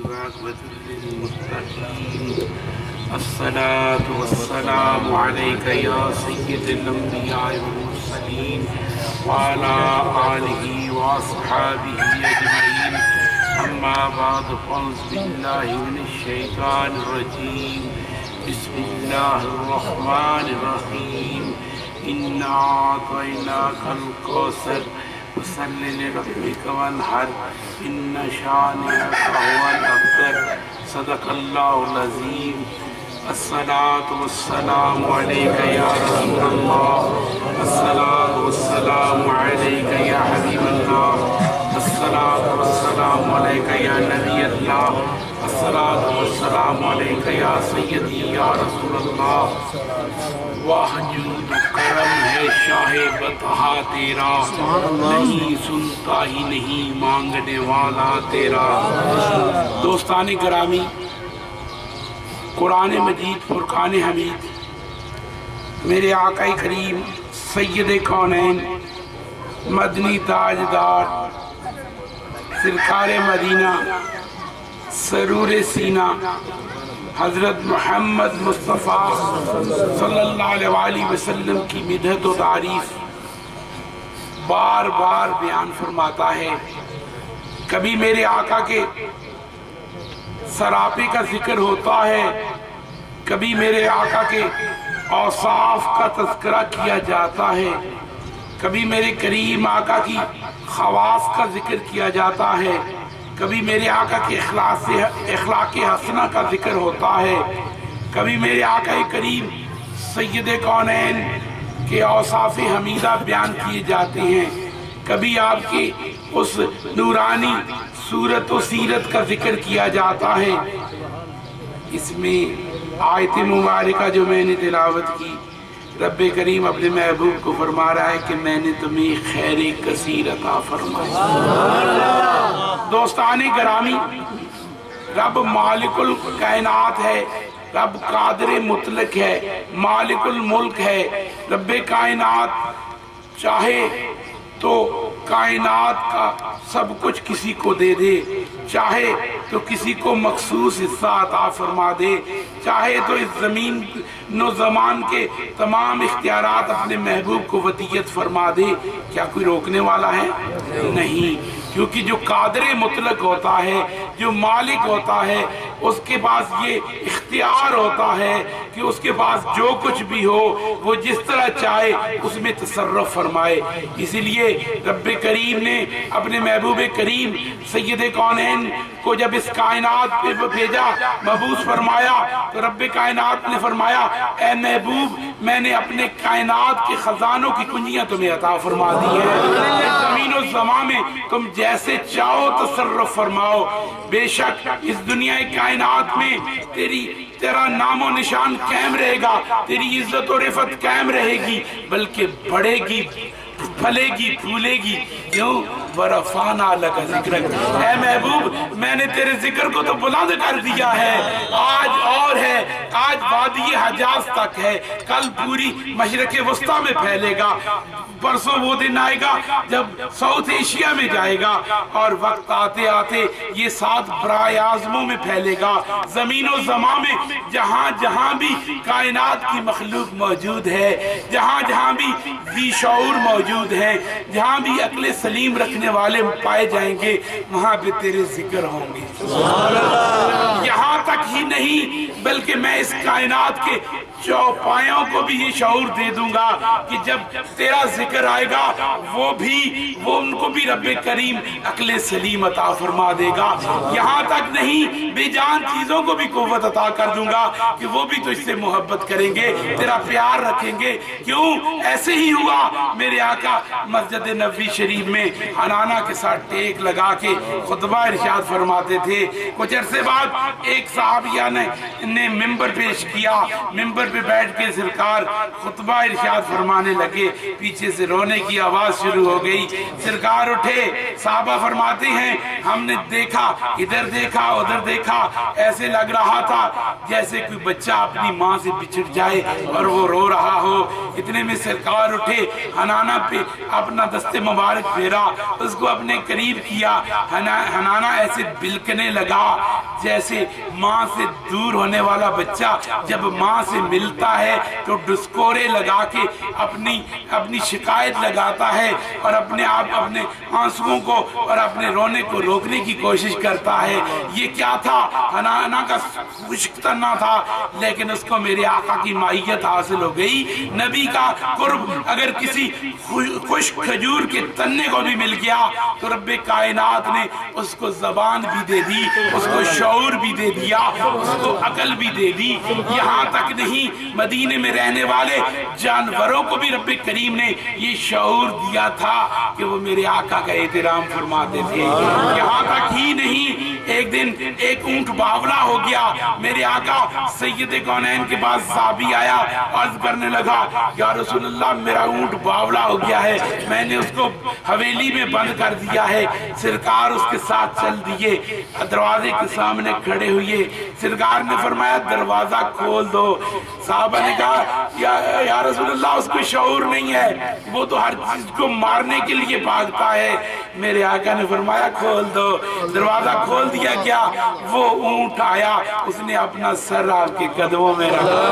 والعاقبة للمتقين الصلاة والسلام عليك يا سيد الأنبياء والمرسلين وعلى آله وأصحابه أجمعين أما بعد فأعوذ بالله من الشيطان الرجيم بسم الله الرحمن الرحيم إنا أعطيناك الكوثر فصل لربك وانحر إن شانئك هو الأبتر صدق الله العظيم الصلاة والسلام عليك يا رسول الله الصلاة والسلام عليك يا حبيب الله الصلاة والسلام عليك يا نبي الله الصلاة والسلام عليك يا سيدي يا رسول الله وحجود کرم ہے شاہ بطحا تیرا نہیں سنتا ہی نہیں مانگنے والا تیرا۔ دوستان گرامی، قرآن مجید فرقان حمید میرے آقا کریم سید کونین مدنی تاجدار سرکار مدینہ سرور سینہ حضرت محمد مصطفیٰ صلی اللہ علیہ وسلم کی مدحت و تعریف بار بار بیان فرماتا ہے۔ کبھی میرے آقا کے سراپے کا ذکر ہوتا ہے، کبھی میرے آقا کے اوصاف کا تذکرہ کیا جاتا ہے، کبھی میرے کریم آقا کی خواص کا ذکر کیا جاتا ہے، کبھی میرے آقا کے اخلاق حسنہ کا ذکر ہوتا ہے، کبھی میرے آقا کریم سید کونین کے اوصاف حمیدہ بیان کیے جاتے ہیں، کبھی آپ کی اس نورانی صورت و سیرت کا ذکر کیا جاتا ہے۔ اس میں آیت مبارکہ جو میں نے تلاوت کی، رب کریم اپنے محبوب کو فرما رہا ہے کہ میں نے تمہیں خیر کثیر عطا فرمائی۔ دوستان گرامی، رب مالک الکائنات ہے، رب قادر مطلق ہے، مالک الملک ہے۔ رب کائنات چاہے تو کائنات کا سب کچھ کسی کو دے دے، چاہے تو کسی کو مخصوص حصہ عطا فرما دے، چاہے تو اس زمین و زمان کے تمام اختیارات اپنے محبوب کو وصیت فرما دے۔ کیا کوئی روکنے والا ہے؟ نہیں، کیونکہ جو قادر مطلق ہوتا ہے، جو مالک ہوتا ہے، اس کے پاس یہ اختیار ہوتا ہے کہ اس کے پاس جو کچھ بھی ہو وہ جس طرح چاہے اس میں تصرف فرمائے۔ اسی لیے رب کریم نے اپنے محبوب کریم سید کونین کو جب اس کائنات پہ بھیجا، مبعوث فرمایا، تو رب کائنات نے فرمایا اے محبوب، میں نے اپنے کائنات کے خزانوں کی کنجیاں تمہیں عطا فرما دی ہیں، زمین و زمان میں تم جیسے چاہو تصرف فرماؤ۔ بے شک اس دنیا کائنات میں تیرا نام و نشان قائم رہے گا، تیری عزت و رفعت قائم رہے گی، بلکہ بڑھے گی، پھلے گی، پھولے گی۔ کیوں؟ وَرَفَعْنَا لَكَ ذِكْرَكَ، اے محبوب میں نے تیرے ذکر کو تو بلند کر دیا ہے۔ آج اور ہے، آج وادی حجاز تک ہے، کل پوری مشرق وسطیٰ میں پھیلے گا، پرسوں وہ دن آئے گا جب ساؤتھ ایشیا میں جائے گا، اور وقت آتے آتے یہ 7 برائے اعظموں میں پھیلے گا۔ زمین و زمان میں جہاں جہاں بھی کائنات کی مخلوق موجود ہے، جہاں جہاں بھی ذی شعور موجود ہیں، جہاں بھی عقل سلیم رکھنے والے پائے جائیں گے، وہاں پہ تیرے ذکر ہوں گے۔ یہاں تک ہی نہیں بلکہ میں اس کائنات کے چوپایوں کو بھی یہ شعور دے دوں گا کہ جب تیرا ذکر آئے گا وہ ان کو بھی رب کریم عقل سلیم عطا فرما دے گا۔ یہاں تک نہیں، بے جان چیزوں کو بھی قوت عطا کر دوں گا کہ وہ بھی تو اس سے محبت کریں گے، تیرا پیار رکھیں گے۔ کیوں؟ ایسے ہی ہوا میرے آقا مسجد نبوی شریف میں حنانہ کے ساتھ ٹیک لگا کے خطبہ ارشاد فرماتے تھے۔ کچھ عرصے بعد ایک صحابیہ نے ممبر پیش کیا، ممبر پہ بیٹھ کے سرکار خطبہ ارشاد فرمانے لگے، پیچھے سے رونے کی آواز شروع ہو گئی۔ سرکار اٹھے، صحابہ فرماتے ہیں ہم نے دیکھا، ادھر دیکھا ادھر دیکھا، ایسے لگ رہا تھا جیسے کوئی بچہ اپنی ماں سے بچھڑ جائے اور وہ رو رہا ہو۔ اتنے میں سرکار اٹھے، حنانہ پہ اپنا دست مبارک پھیرا، اس کو اپنے قریب کیا۔ حنانہ ایسے بلکنے لگا جیسے ماں سے دور ہونے والا بچہ جب ماں سے ملتا ہے تو ڈسکورے لگا کے اپنی شکایت لگاتا ہے اور اپنے آنسوؤں کو اور اپنے رونے کو روکنے کی کوشش کرتا ہے۔ یہ کیا تھا؟ حنانہ کا خشکتنا تھا، لیکن اس کو میرے آقا کی مائیت حاصل ہو گئی، نبی کا قرب۔ اگر کسی خشک کھجور کے تنے کو بھی مل گیا تو رب کائنات نے اس کو زبان بھی دے دی، اس کو شعور بھی دے دیا، اس کو عقل بھی دے دی۔ یہاں تک نہیں، مدینے میں رہنے والے جانوروں کو بھی رب کریم نے یہ شعور دیا تھا کہ وہ میرے آقا کا احترام فرماتے تھے۔ یہاں تک ہی نہیں، ایک دن ایک اونٹ باولا ہو گیا، میرے آقا سید کونین کے پاس صحابی آیا، عرض کرنے لگا یا رسول اللہ میرا اونٹ باولا ہو گیا ہے، میں نے اس کو حویلی میں بند کر دیا ہے۔ سرکار اس کے ساتھ چل دیے، دروازے کے سامنے کھڑے ہوئے، سرکار نے فرمایا دروازہ کھول دو۔ صحابہ نے کہا یا رسول اللہ اس کو شعور نہیں ہے، وہ تو ہر چیز کو مارنے کے لیے بھاگتا ہے۔ میرے آقا نے فرمایا کھول دو، دروازہ کھول دیا گیا، وہ اونٹ آیا، اس نے اپنا سر آپ کے قدموں میں رکھا۔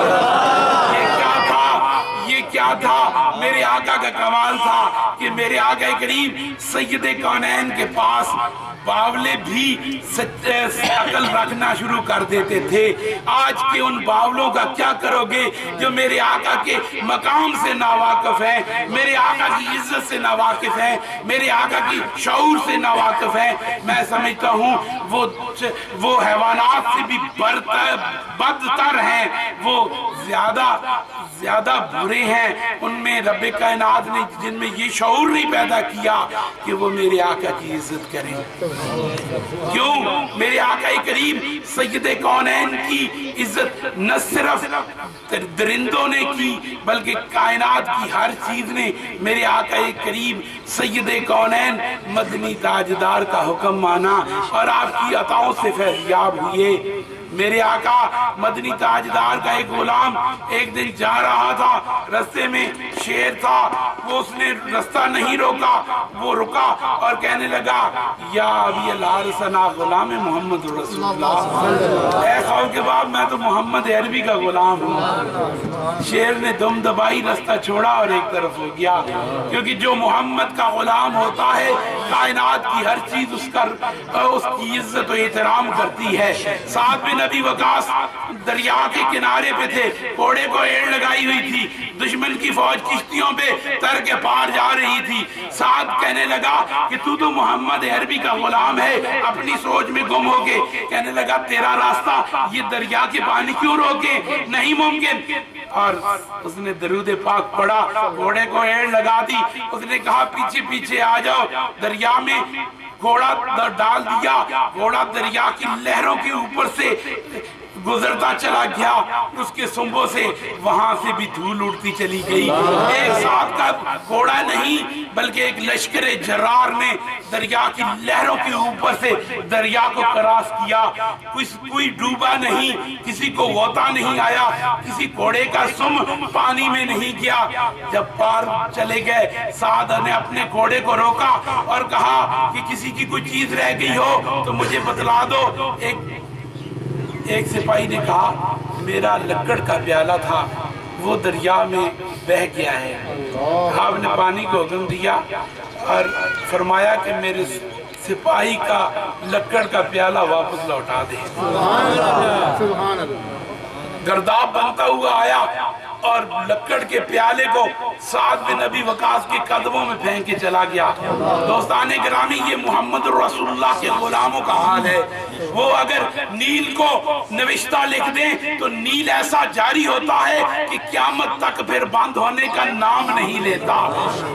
یہ کیا تھا؟ یہ کیا تھا؟ میرے آقا کا کمال تھا کہ میرے آقا کریم سید کونین کے پاس باولے بھی عقل رکھنا شروع کر دیتے تھے۔ آج کے ان باولوں کا کیا کرو گے جو میرے آقا کے مقام سے ناواقف ہیں، میرے آقا کی عزت سے ناواقف ہیں، میرے آقا کی شعور سے ناواقف ہیں؟ میں سمجھتا ہوں وہ حیوانات سے بھی بدتر ہیں، وہ زیادہ برے ہیں۔ ان میں رب کائنات نے جن میں یہ شعور نہیں پیدا کیا کہ وہ میرے آقا کی عزت کریں۔ کیوں؟ میرے آقا کریم سید کونین کی عزت نہ صرف درندوں نے کی بلکہ کائنات کی ہر چیز نے میرے آقا کریم سید کونین مدنی تاجدار کا حکم مانا اور آپ کی عطاؤں سے فیضیاب ہوئے۔ میرے آقا مدنی تاجدار کا ایک غلام ایک دن جا رہا تھا، رستے میں شیر تھا، وہ اس نے رستہ نہیں روکا، وہ رکا اور کہنے لگا یا ابی الحارثنا غلام محمد رسول اللہ، اے خوف کے باپ میں تو محمد عربی کا غلام ہوں۔ شیر نے دم دبائی، رستہ چھوڑا اور ایک طرف ہو گیا، کیونکہ جو محمد کا غلام ہوتا ہے کائنات کی ہر چیز اس کی عزت و احترام کرتی ہے۔ ساتھ میں نبی وقاص دریا کے کنارے پہ تھے، گھوڑے کو ایڑ لگائی ہوئی تھی، دشمن کی فوج کشتیوں پہ تر کے پار جا رہی تھی۔ سعد کہنے لگا کہ تو محمد عربی کا غلام ہے، اپنی سوچ میں گم ہو کے کہنے لگا تیرا راستہ یہ دریا کے پانی کیوں روکے؟ نہیں ممکن۔ اور اس نے درود پاک پڑھا، گھوڑے کو ایڑ لگا دی، اس نے کہا پیچھے پیچھے آ جاؤ، دریا میں گھوڑا ڈال دیا، گھوڑا دریا کی لہروں کے اوپر سے گزرتا چلا گیا، اس کے سنبوں سے وہاں سے بھی دھول اڑتی چلی گئی۔ ایک ساتھ کا گھوڑا نہیں بلکہ ایک لشکر جرار نے دریا کی لہروں کے اوپر سے دریا کو کراس کیا، کوئی ڈوبا نہیں، کسی کو غوطہ نہیں آیا، کسی گھوڑے کا سم پانی میں نہیں گیا۔ جب پار چلے گئے سعد نے اپنے گھوڑے کو روکا اور کہا کہ کسی کی کوئی چیز رہ گئی ہو تو مجھے بتلا دو۔ ایک سپاہی نے کہا میرا لکڑ کا پیالہ تھا وہ دریا میں بہہ گیا ہے۔ آپ نے پانی کو حکم دیا اور فرمایا کہ میرے سپاہی کا لکڑ کا پیالہ واپس لوٹا دے۔ گرداب بنتا ہوا آیا اور لکڑ کے پیالے کو سعد بن ابی وقاص کے قدموں میں پھینک کے چلا گیا۔ دوستان گرامی، یہ محمد رسول اللہ کے غلاموں کا حال ہے۔ وہ اگر نیل کو نوشتہ لکھ دیں تو نیل ایسا جاری ہوتا ہے کہ قیامت تک پھر بند ہونے کا نام نہیں لیتا۔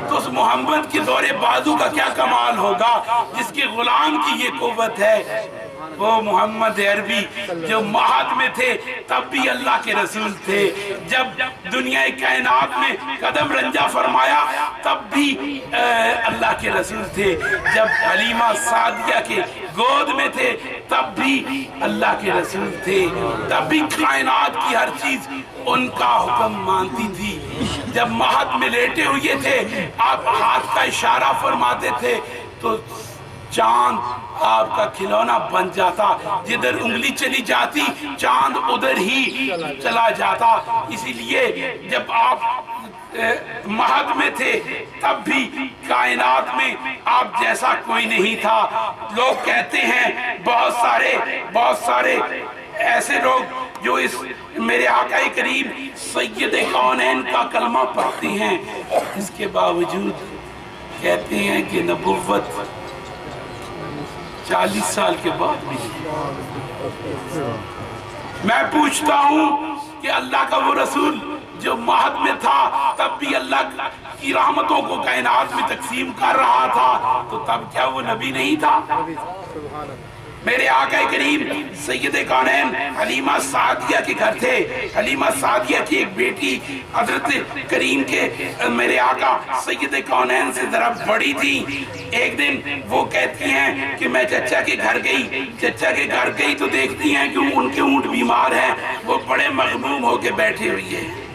تو اس محمد کے دور بازو کا کیا کمال ہوگا جس کے غلام کی یہ قوت ہے۔ وہ محمد عربی جو مہد میں تھے تب بھی اللہ کے رسول تھے، جب دنیا کائنات میں قدم رنجا فرمایا تب بھی اللہ کے رسول تھے، جب حلیمہ سعدیہ کے گود میں تھے تب بھی اللہ کے رسول تھے، تب بھی کائنات کی ہر چیز ان کا حکم مانتی تھی۔ جب مہد میں لیٹے ہوئے تھے آپ ہاتھ کا اشارہ فرماتے تھے تو چاند آپ کا کھلونا بن جاتا، جدھر انگلی چلی جاتی چاند ادھر ہی چلا جاتا۔ اسی لیے جب آپ مہد میں تھے تب بھی کائنات میں آپ جیسا کوئی نہیں تھا۔ لوگ کہتے ہیں بہت سارے ایسے لوگ جو اس میرے آقا کریم سید کونین کا کلمہ پڑھتے ہیں، اس کے باوجود کہتے ہیں کہ نبوت 40 سال کے بعد ملی۔ میں پوچھتا ہوں کہ اللہ کا وہ رسول جو مہد میں تھا تب بھی اللہ کی رحمتوں کو کائنات میں تقسیم کر رہا تھا، تو تب کیا وہ نبی نہیں تھا؟ میرے آقا کریم سید کونین حلیمہ سعدیہ کے گھر تھے۔ حلیمہ سعدیہ کی ایک بیٹی حضرت کریم کے میرے آقا سید کونین سے ذرا بڑی تھی۔ ایک دن وہ کہتی ہیں کہ میں چچا کے گھر گئی تو دیکھتی ہیں کہ ان کے اونٹ بیمار ہیں، وہ بڑے مغموم ہو کے بیٹھے ہوئی ہیں۔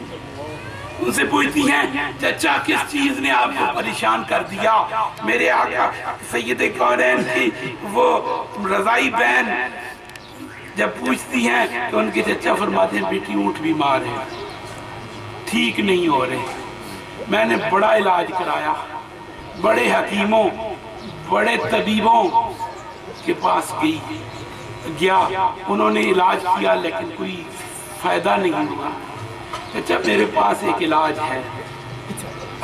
ان سے پوچھتی ہیں چچا کس چیز نے آپ کو پریشان کر دیا؟ میرے آقا سید کونین کی وہ رضائی بہن جب پوچھتی ہیں تو ان کے چچا فرماتے ہیں بیٹی اونٹ بیمار ہے، ٹھیک نہیں ہو رہے، میں نے بڑا علاج کرایا، بڑے حکیموں بڑے طبیبوں کے پاس گیا، انہوں نے علاج کیا لیکن کوئی فائدہ نہیں ہوا۔ اچھا میرے پاس ایک علاج ہے،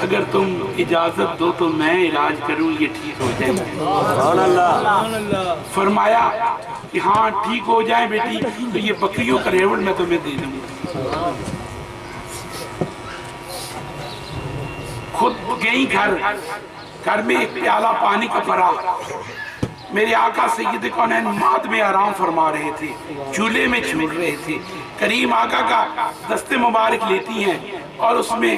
اگر تم اجازت دو تو میں علاج کروں، یہ ٹھیک ہو جائیں گے۔ فرمایا کہ ہاں ٹھیک ہو جائیں بیٹی تو یہ بکریوں کا ریوڑ میں تمہیں دے دوں گا۔ خود گئی گھر میں ایک پیالہ پانی کا بھرا، میرے آقا سید کونین مہد میں آرام فرما رہے تھے، چولہے میں چھوڑ رہے تھے، کریم آقا کا دست مبارک لیتی ہیں اور اس میں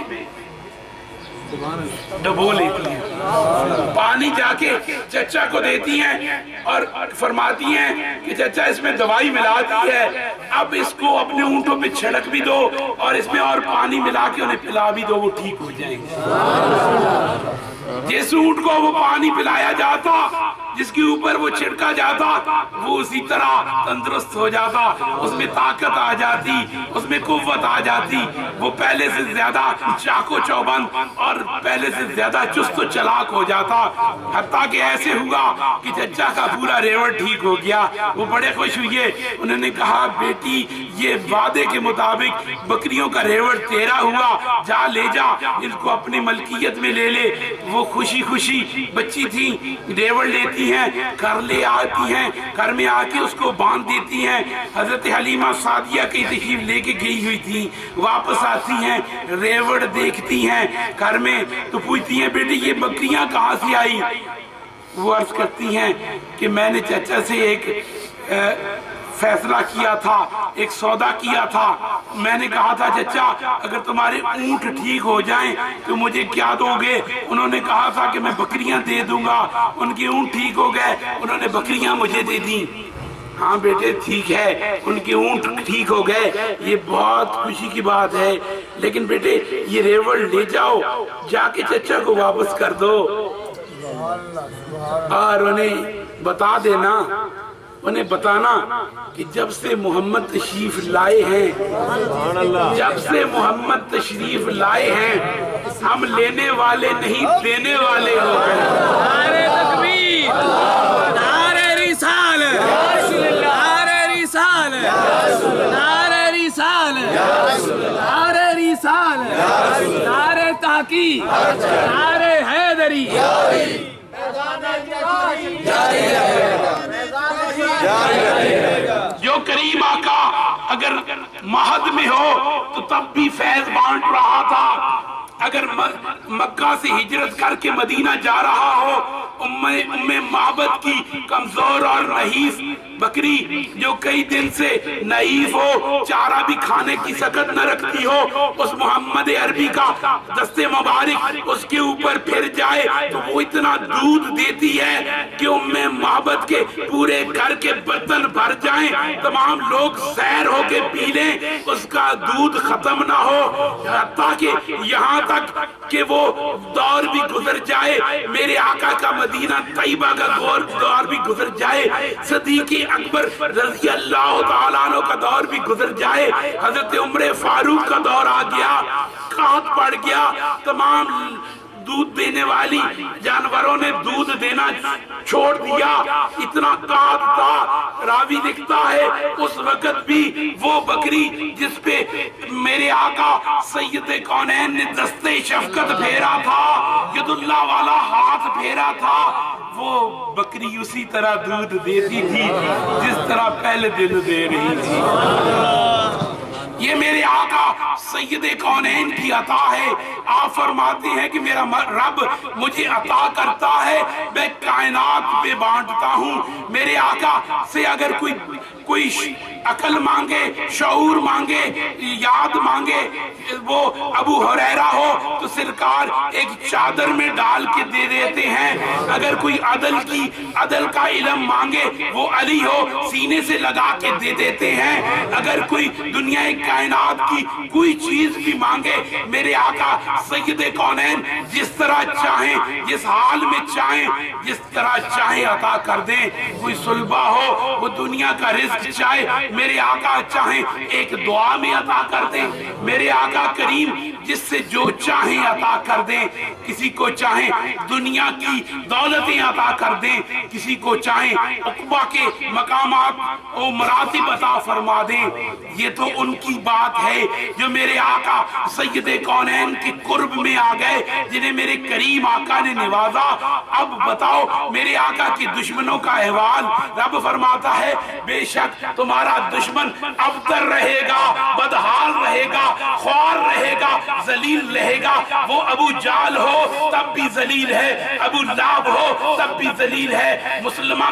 ڈبو لیتی ہیں، پانی جا کے چچا کو دیتی ہیں اور فرماتی ہیں کہ چچا اس میں دوائی ملا دی ہے، اب اس کو اپنے اونٹوں پہ چھڑک بھی دو اور اس میں اور پانی ملا کے انہیں پلا بھی دو، وہ ٹھیک ہو جائیں گے۔ جس اونٹ کو وہ پانی پلایا جاتا، جس کے اوپر وہ چھڑکا جاتا، وہ اسی طرح تندرست ہو جاتا، اس میں طاقت آ جاتی، اس میں قوت آ جاتی، وہ پہلے سے زیادہ چاق و چوبند اور پہلے سے زیادہ چست و چلاک ہو جاتا، حتیٰ کہ ایسے ہوا کہ چچا کا پورا ریوڑ ٹھیک ہو گیا۔ وہ بڑے خوش ہوئے، انہوں نے کہا بیٹی یہ وعدے کے مطابق بکریوں کا ریوڑ تیرا ہوا، جا لے جا، اس کو اپنی ملکیت میں لے لے۔ وہ خوشی بچی تھی، ریوڑ لیتی ہیں، گھر لے آتی ہیں، گھر میں آ کے اس کو باندھ دیتی ہیں۔ حضرت حلیمہ سعدیہ کی تشریف لے کے گئی ہوئی تھی، واپس آتی ہیں، ریوڑ دیکھتی ہیں گھر میں تو پوچھتی ہیں بیٹی یہ بکریاں کہاں سے آئی؟ وہ عرض کرتی ہیں کہ میں نے چچا سے ایک فیصلہ کیا تھا، ایک سودا کیا تھا، میں نے کہا تھا چچا اگر تمہارے اونٹ ٹھیک ہو جائیں تو مجھے کیا دو گے؟ انہوں نے کہا تھا کہ میں بکریاں دے دوں گا، ان کے اونٹ ٹھیک ہو گئے، انہوں نے بکریاں مجھے دے دیں۔ ہاں بیٹے ٹھیک ہے، ان کے اونٹ ٹھیک ہو گئے، یہ بہت خوشی کی بات ہے، لیکن بیٹے یہ ریوڑ لے جاؤ، جا کے چچا کو واپس کر دو اور انہیں بتا دینا، انہیں بتانا کہ جب سے محمد تشریف لائے ہیں، جب سے محمد تشریف لائے ہیں ہم لینے والے نہیں دینے والے ہو گئے۔ نعرہ تکبیر، نعرہ رسالت، نعرہ رسالت، نعرہ رسالت، نعرہ رسالت، نعرہ تحقیق، نعرہ حیدری۔ جو کریم آقا اگر مہد میں ہو تو تب بھی فیض بانٹ رہا تھا، اگر مکہ سے ہجرت کر کے مدینہ جا رہا ہو، ام معبد کی کمزور اور نحیف بکری جو کئی دن سے نحیف ہو، چارہ بھی کھانے کی سکت نہ رکھتی ہو، اس محمد عربی کا دست مبارک اس کے اوپر پھر جائے تو وہ اتنا دودھ دیتی ہے کہ ام معبد کے پورے گھر کے برتن بھر جائیں، تمام لوگ سیر ہو کے پی لیں، اس کا دودھ ختم نہ ہو، حتیٰ کہ یہاں تک کہ وہ دور بھی گزر جائے، میرے آقا کا مدینہ طیبہ کا دور بھی گزر جائے، صدیق اکبر رضی اللہ تعالیٰ عنہ کا دور بھی گزر جائے، حضرت عمر فاروق کا دور آ گیا، قحط پڑ گیا، تمام دودھ دینے والی جانوروں نے دودھ دینا چھوڑ دیا، اتنا قحط تھا، راوی لکھتا ہے اس وقت بھی وہ بکری جس پہ میرے آقا سید کونین نے دستے شفقت پھیرا تھا، ید اللہ والا ہاتھ پھیرا تھا، وہ بکری اسی طرح دودھ دیتی تھی جس طرح پہلے دن دے رہی تھی۔ یہ میرے آقا سید کونین کی عطا ہے۔ آپ فرماتے ہیں کہ میرا رب مجھے عطا کرتا ہے، میں کائنات پہ بانٹتا ہوں۔ میرے آقا سے اگر کوئی عقل مانگے، شعور مانگے، یاد مانگے، وہ ابو ہریرہ ہو تو سرکار ایک چادر میں ڈال کے دے دیتے ہیں، اگر کوئی عدل کا علم مانگے وہ علی ہو سینے سے لگا کے دے دیتے ہیں، اگر کوئی دنیا کائنات کی کوئی چیز بھی مانگے میرے آقا سید کونین جس طرح چاہیں، جس حال میں چاہیں، جس طرح چاہیں عطا کر دیں۔ کوئی صلبہ ہو وہ دنیا کا رزق چاہے میرے آقا چاہیں ایک دعا میں عطا کر دیں، میرے آقا کریم جس سے جو چاہیں عطا کر دیں، کسی کو چاہیں دنیا کی دولتیں عطا کر دیں، کسی کو چاہیں عقبہ کے مقامات و مراتب عطا فرما دیں۔ یہ تو ان کی بات ہے جو میرے آقا سید کونین کے قرب میں آ گئے، جنہیں میرے کریم آقا نے نوازا۔ اب بتاؤ میرے آقا کی دشمنوں کا احوال، رب فرماتا ہے بے شک تمہارا دشمن ابتر رہے گا، بدحال رہے گا، خوار رہے گا، ذلیل رہے گا، وہ ابو جال ہو تب بھی ذلیل ہے، ابو لاب ہو تب بھی ذلیل ہے، مسلمہ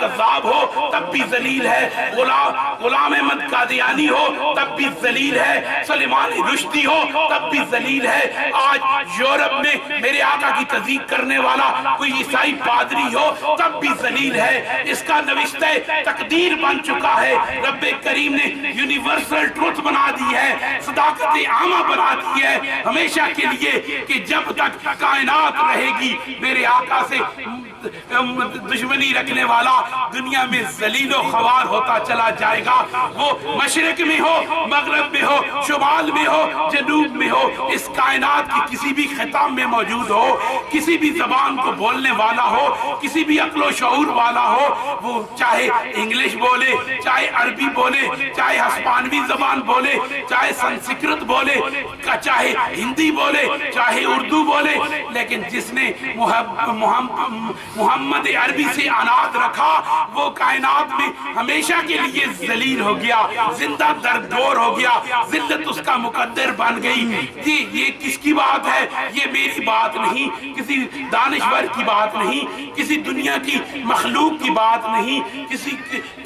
کذاب ہو تب بھی ذلیل ہے، غلام احمد قادیانی ہو تب بھی ذلیل ہے، سلیمان رشدی ہو تب بھی ذلیل ہے۔ آج یورپ میں میرے آقا کی تذیق کرنے والا کوئی عیسائی پادری ہو تب بھی ذلیل ہے، اس کا نوشتہ تقدیر بن چکا ہے۔ رب کریم نے یونیورسل ٹروتھ بنا دی ہے، صداقت عامہ بنا دی ہے ہمیشہ کے لیے کہ جب تک کائنات رہے گی میرے آقا سے دشمنی رکھنے والا دنیا میں ذلیل و خوار ہوتا چلا جائے گا، وہ مشرق میں ہو، مغرب میں ہو، شمال میں ہو، جنوب میں ہو، اس کائنات کی کسی بھی خطہ میں موجود ہو، کسی بھی زبان کو بولنے والا ہو، کسی بھی عقل و شعور والا ہو، وہ چاہے انگلش بولے، چاہے عربی بولے، چاہے ہسپانوی زبان بولے، چاہے سنسکرت بولے، چاہے ہندی بولے، چاہے اردو بولے، لیکن جس نے محمد عربی سے عناد رکھا وہ کائنات میں ہمیشہ کے لیے ذلیل ہو گیا، زندہ دردور ہو گیا، ذلت اس کا مقدر بن گئی۔ یہ کس کی بات ہے؟ یہ میری بات نہیں، کسی دانشور کی بات نہیں، کسی دنیا کی مخلوق کی بات نہیں،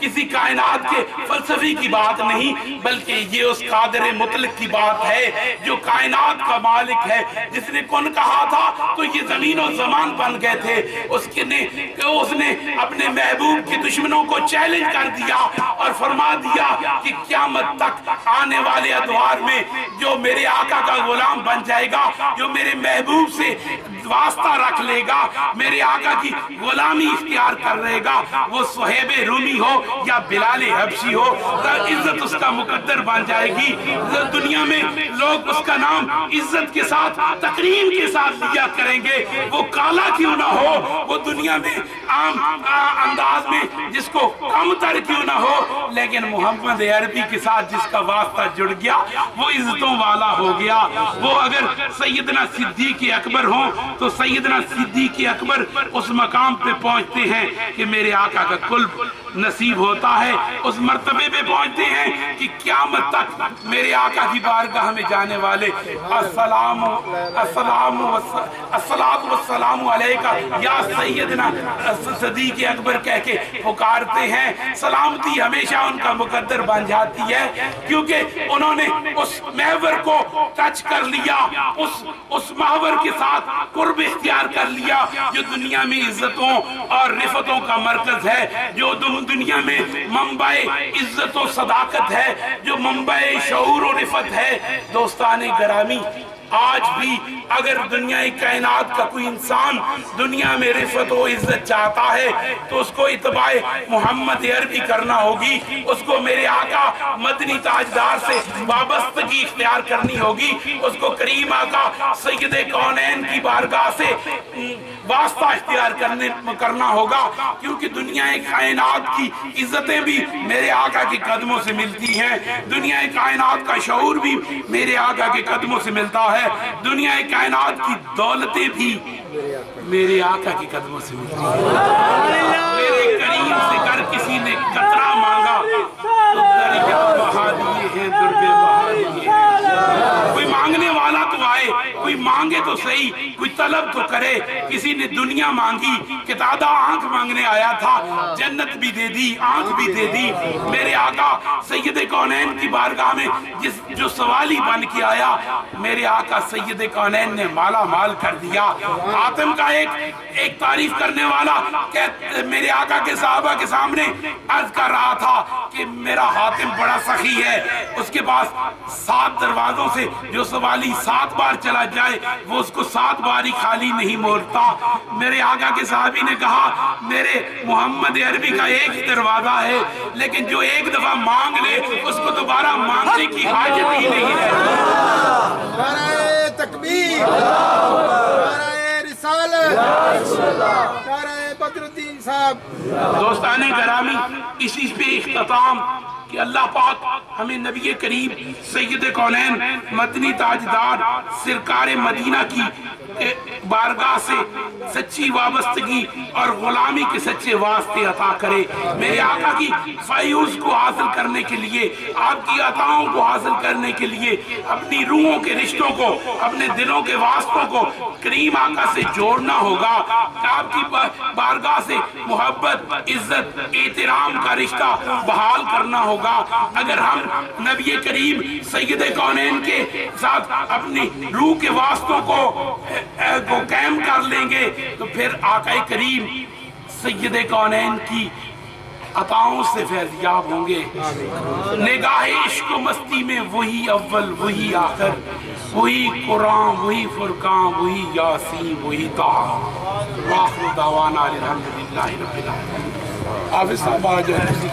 کسی کائنات کے فلسفی کی بات نہیں، بلکہ یہ اس قادر مطلق کی بات ہے جو کائنات کا مالک ہے، جس نے کن کہا تھا تو یہ زمین و زمان بن گئے تھے، اس نے اپنے محبوب کے دشمنوں کو چیلنج کر دیا اور فرما دیا کہ قیامت تک آنے والے ادوار میں جو میرے آقا کا غلام بن جائے گا، جو میرے محبوب سے واسطہ رکھ لے گا، میرے آقا کی غلامی اختیار کر رہے گا، وہ صہیب رومی ہو یا بلال حبشی ہو، عزت اس کا مقدر بن جائے گی۔ دنیا میں لوگ اس کا نام عزت کے ساتھ تکریم کے ساتھ لیا کریں گے، وہ کالا کیوں نہ ہو، وہ دنیا میں عام انداز میں جس کو کم تر کیوں نہ ہو، لیکن محمد عربی کے ساتھ جس کا واسطہ جڑ گیا وہ عزتوں والا ہو گیا۔ وہ اگر سیدنا صدیق اکبر ہوں تو سیدنا صدیق اکبر اس مقام پہ پہنچتے ہیں کہ میرے آقا کا قلب نصیب ہوتا ہے اس مرتبے پہ پہنچتے ہیں کہ قیامت تک میرے آقا کی بارگاہ میں جانے والے السلام علیکہ یا سیدنا صدیق اکبر کہہ کے پکارتے ہیں. سلامتی ہمیشہ ان کا مقدر بن جاتی ہے کیونکہ انہوں نے اس محور کو ٹچ کر لیا, اس محور کے ساتھ قرب اختیار کر لیا جو دنیا میں عزتوں اور رفتوں کا مرکز ہے, جو دنیا میں منبع عزت و صداقت ہے, جو منبع شعور و رفت ہے. دوستان گرامی, آج بھی اگر دنیا کائنات کا کوئی انسان دنیا میں رفت و عزت چاہتا ہے تو اس کو اتباع محمد عربی کرنا ہوگی, اس کو میرے آقا مدنی تاجدار سے وابستگی اختیار کرنی ہوگی, اس کو کریم آقا سید کونین کی بارگاہ سے واسطہ اختیار کرنا ہوگا, کیونکہ دنیا کائنات کی عزتیں بھی میرے آقا کے قدموں سے ملتی ہیں, دنیا کائنات کا شعور بھی میرے آقا کے قدموں سے ملتا ہے, دنیا کائنات کی دولتیں بھی میرے آقا کے قدموں سے ملتی ہیں. میرے کریم سے کر کسی نے قطرہ مانگا تو دریا بہا دیے ہیں, دربے بہا دیے ہیں. کوئی مانگنے والا تو آئے, کوئی مانگے تو صحیح, کوئی طلب تو کرے. کسی نے دنیا مانگی, قطادہ آنکھ مانگنے آیا تھا, جنت بھی دے دی, آنکھ بھی دے دی. میرے آقا سید کونین کی بارگاہ میں جو سوالی بن کے آیا, میرے آقا سید کونین نے مالا مال کر دیا. حاتم کا ایک تعریف کرنے والا میرے آقا کے صحابہ کے سامنے عرض کر رہا تھا کہ میرا حاتم بڑا سخی ہے, اس کے پاس 7 دروازوں سے جو سوالی 7 بار چلا جائے وہ اس کو 7 بار ہی خالی نہیں موڑتا. میرے آقا کے صحابی نے کہا میرے محمد عربی کا ایک ہی دروازہ ہے, لیکن جو ایک دفعہ مانگ لے اس کو دوبارہ مانگنے کی حاجت ہی نہیں ہے. نعرہ تکبیر, نعرہ رسالت, نعرہ بدر الدین صاحب. دوستان گرامی, اسی پہ اختتام کہ اللہ پاک ہمیں نبی کریم سید کونین مدنی تاجدار سرکار مدینہ کی بارگاہ سے سچی وابستگی اور غلامی کے سچے واسطے عطا کرے. میرے آقا کی فیوز کو حاصل کرنے کے لیے, آپ کی عطاؤں کو حاصل کرنے کے لیے اپنی روحوں کے رشتوں کو, اپنے دلوں کے واسطوں کو کریم آقا سے جوڑنا ہوگا. آپ کی بارگاہ سے محبت, عزت, احترام کا رشتہ بحال کرنا ہوگا. اگر ہم نبی کریم سید کونین کے ساتھ اپنی روح کے واسطوں کو قائم کر لیں گے تو پھر آقا کریم سید کونین کی عطاؤں سے فیضیاب ہوں گے. نگاہ عشق و مستی میں وہی اول وہی آخر, وہی قرآن وہی فرقان وہی یاسین وہی طٰہٰ. وآخر دعوانا الحمدللہ رب العالمین. حافظ صاحب آ جائیں.